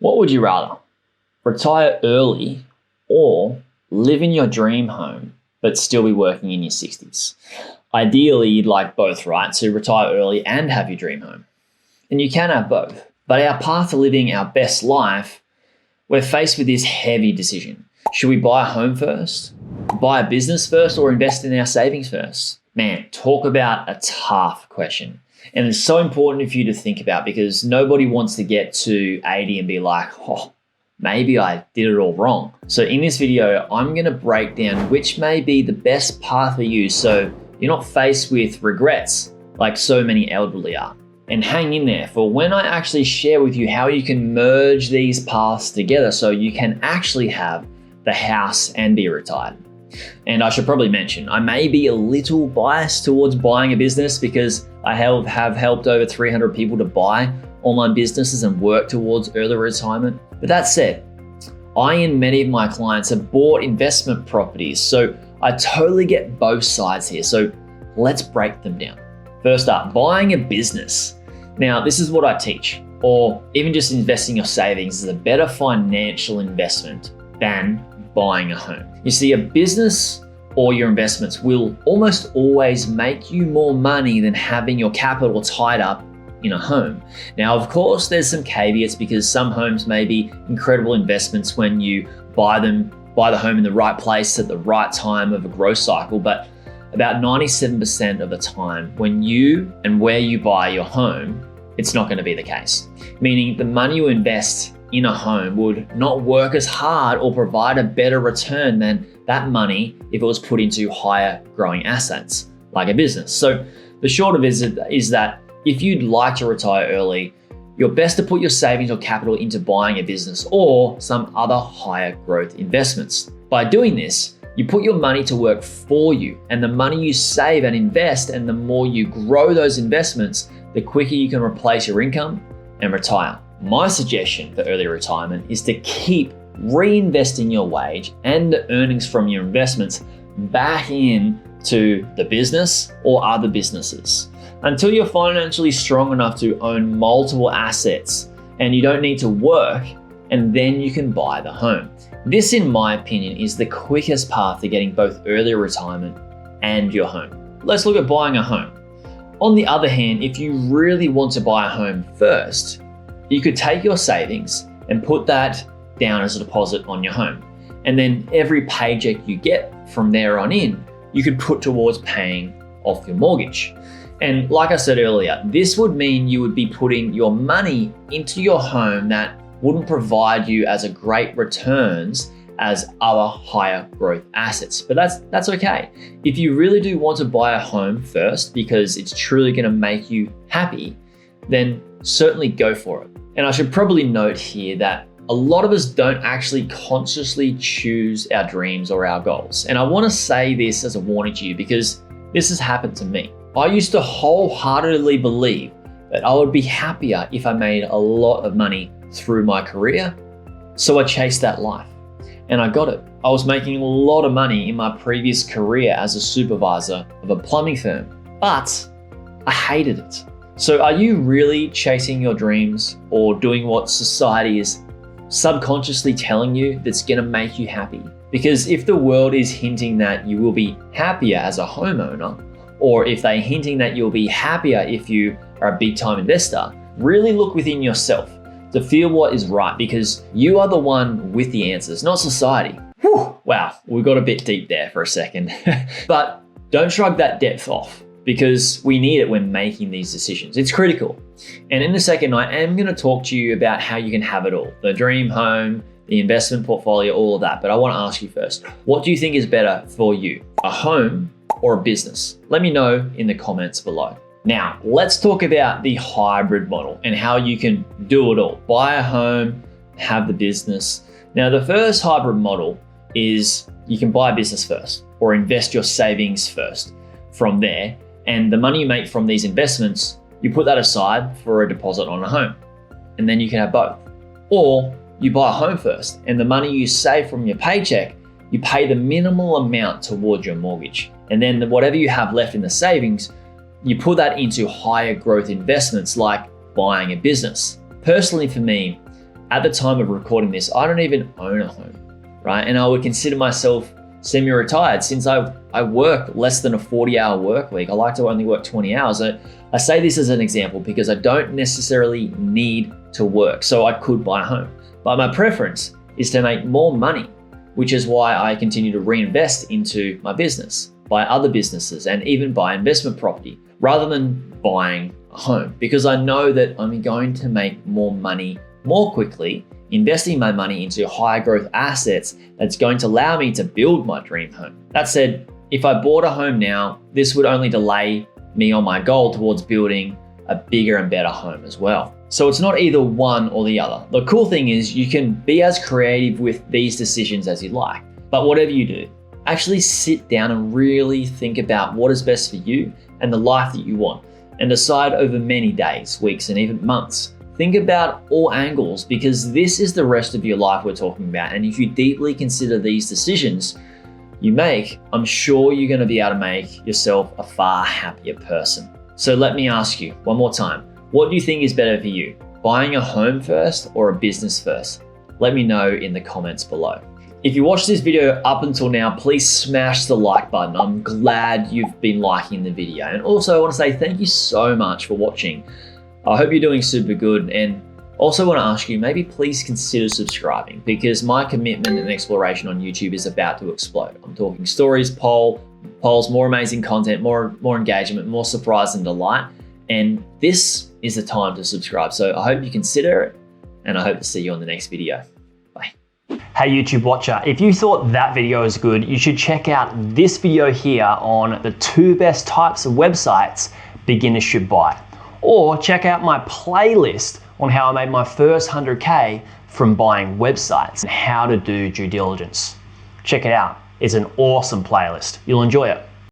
What would you rather? Retire early or live in your dream home but still be working in your 60s? Ideally, you'd like both, right? So retire early and have your dream home. And you can have both. But our path to living our best life, we're faced with this heavy decision. Should we buy a home first, buy a business first, or invest in our savings first? Man, talk about a tough question. And it's so important for you to think about because nobody wants to get to 80 and be like, oh, maybe I did it all wrong. So in this video, I'm going to break down which may be the best path for you so you're not faced with regrets like so many elderly are. And hang in there for when I actually share with you how you can merge these paths together so you can actually have the house and be retired. And I should probably mention, I may be a little biased towards buying a business because I have helped over 300 people to buy online businesses and work towards early retirement. But that said, I and many of my clients have bought investment properties, so I totally get both sides here. So let's break them down. First up, buying a business. Now, this is what I teach, or even just investing your savings is a better financial investment than buying a home. You see, a business or your investments will almost always make you more money than having your capital tied up in a home. Now, of course, there's some caveats because some homes may be incredible investments when you buy the home in the right place at the right time of a growth cycle, but about 97% of the time when you and where you buy your home, it's not going to be the case. Meaning the money you invest in a home would not work as hard or provide a better return than that money if it was put into higher growing assets like a business. So the short of it is that if you'd like to retire early, you're best to put your savings or capital into buying a business or some other higher growth investments. By doing this, you put your money to work for you, and the money you save and invest, and the more you grow those investments, the quicker you can replace your income and retire. My suggestion for early retirement is to keep reinvesting your wage and the earnings from your investments back into the business or other businesses until you're financially strong enough to own multiple assets and you don't need to work, and then you can buy the home. This, in my opinion, is the quickest path to getting both early retirement and your home. Let's look at buying a home. On the other hand, if you really want to buy a home first, you could take your savings and put that down as a deposit on your home. And then every paycheck you get from there on in, you could put towards paying off your mortgage. And like I said earlier, this would mean you would be putting your money into your home that wouldn't provide you as a great returns as other higher growth assets. But that's okay. If you really do want to buy a home first because it's truly going to make you happy, then certainly go for it. And I should probably note here that a lot of us don't actually consciously choose our dreams or our goals. And I want to say this as a warning to you because this has happened to me. I used to wholeheartedly believe that I would be happier if I made a lot of money through my career. So I chased that life and I got it. I was making a lot of money in my previous career as a supervisor of a plumbing firm, but I hated it. So are you really chasing your dreams or doing what society is subconsciously telling you that's going to make you happy? Because if the world is hinting that you will be happier as a homeowner, or if they're hinting that you'll be happier if you are a big time investor, really look within yourself to feel what is right because you are the one with the answers, not society. Whew, wow, we got a bit deep there for a second. But don't shrug that depth off because we need it when making these decisions. It's critical. And in a second, I am going to talk to you about how you can have it all, the dream home, the investment portfolio, all of that. But I want to ask you first, what do you think is better for you, a home or a business? Let me know in the comments below. Now, let's talk about the hybrid model and how you can do it all. Buy a home, have the business. Now, the first hybrid model is you can buy a business first or invest your savings first. From there, and the money you make from these investments, you put that aside for a deposit on a home. And then you can have both. Or you buy a home first and the money you save from your paycheck, you pay the minimal amount towards your mortgage. And then whatever you have left in the savings, you put that into higher growth investments like buying a business. Personally for me, at the time of recording this, I don't even own a home, right? And I would consider myself semi-retired since I work less than a 40-hour work week. I like to only work 20 hours. I say this as an example because I don't necessarily need to work, so I could buy a home. But my preference is to make more money, which is why I continue to reinvest into my business, buy other businesses, and even buy investment property rather than buying a home, because I know that I'm going to make more money more quickly investing my money into high growth assets that's going to allow me to build my dream home. That said, if I bought a home now, this would only delay me on my goal towards building a bigger and better home as well. So it's not either one or the other. The cool thing is you can be as creative with these decisions as you like, but whatever you do, actually sit down and really think about what is best for you and the life that you want, and decide over many days, weeks, and even months. Think about all angles, because this is the rest of your life we're talking about. And if you deeply consider these decisions you make, I'm sure you're going to be able to make yourself a far happier person. So let me ask you one more time, what do you think is better for you? Buying a home first or a business first? Let me know in the comments below. If you watched this video up until now, please smash the like button. I'm glad you've been liking the video. And also I want to say thank you so much for watching. I hope you're doing super good, and also want to ask you, maybe please consider subscribing, because my commitment and exploration on YouTube is about to explode. I'm talking stories, polls, more amazing content, more engagement, more surprise and delight. And this is the time to subscribe. So I hope you consider it, and I hope to see you on the next video. Bye. Hey YouTube watcher, if you thought that video was good, you should check out this video here on the 2 best types of websites beginners should buy. Or check out my playlist on how I made my first 100K from buying websites and how to do due diligence. Check it out. It's an awesome playlist. You'll enjoy it.